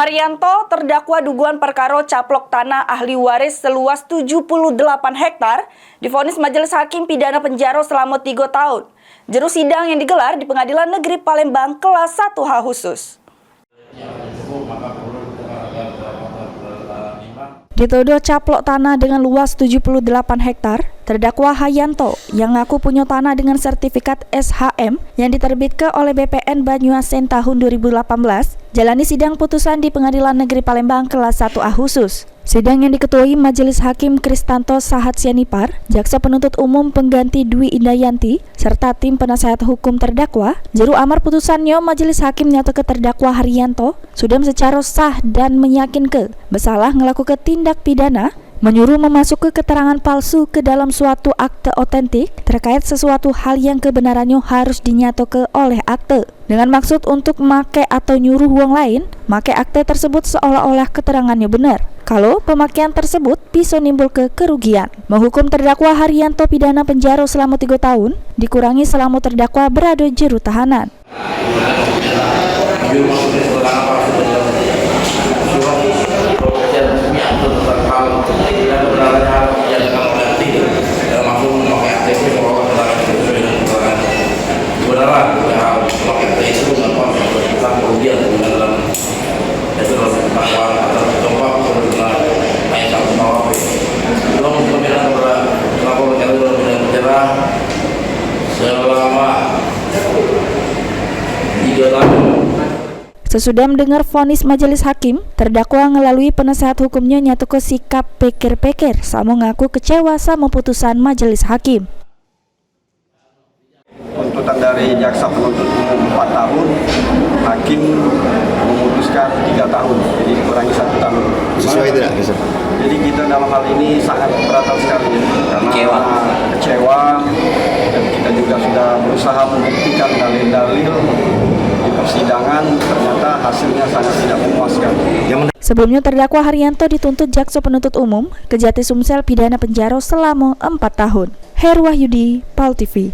Haryanto terdakwa dugaan perkara caplok tanah ahli waris seluas 78 hektar divonis majelis hakim pidana penjara selama 3 tahun. Juru sidang yang digelar di Pengadilan Negeri Palembang kelas 1H khusus. Dituduh caplok tanah dengan luas 78 hektar, terdakwa Haryanto yang ngaku punya tanah dengan sertifikat SHM yang diterbitkan oleh BPN Banyuasin tahun 2018, jalani sidang putusan di Pengadilan Negeri Palembang kelas 1A khusus. Sidang yang diketuai Majelis Hakim Kristanto Sahat Sianipar, Jaksa Penuntut Umum Pengganti Dwi Indayanti, serta tim penasehat hukum terdakwa. Juru amar putusannya Majelis Hakim nyatakan terdakwa Haryanto sudah secara sah dan meyakinkan bersalah melakukan tindak pidana menyuruh memasuk ke keterangan palsu ke dalam suatu akte otentik terkait sesuatu hal yang kebenarannya harus dinyatakan oleh akte dengan maksud untuk make atau nyuruh uang lain make akte tersebut seolah-olah keterangannya benar kalau pemakaian tersebut bisa nimbul ke kerugian. Menghukum terdakwa Haryanto pidana penjara selama 3 tahun dikurangi selama terdakwa berada jero tahanan. Sesudah mendengar vonis majelis hakim, terdakwa melalui penasehat hukumnya nyatakan sikap pikir-pikir sama mengaku kecewa sama putusan majelis hakim. Tuntutan dari jaksa penuntut umum 4 tahun, hakim memutuskan 3 tahun, jadi dikurangi 1 tahun. Sesuai tidak? Jadi kita dalam hal ini sangat keberatan sekali, karena kecewa dan kita juga sudah berusaha membuktikan dalil-dalil di persidangan, ternyata hasilnya sangat tidak memuaskan. Sebelumnya terdakwa Haryanto dituntut jaksa penuntut umum Kejati Sumsel pidana penjara selama 4 tahun. Herwahyudi, PAL TV.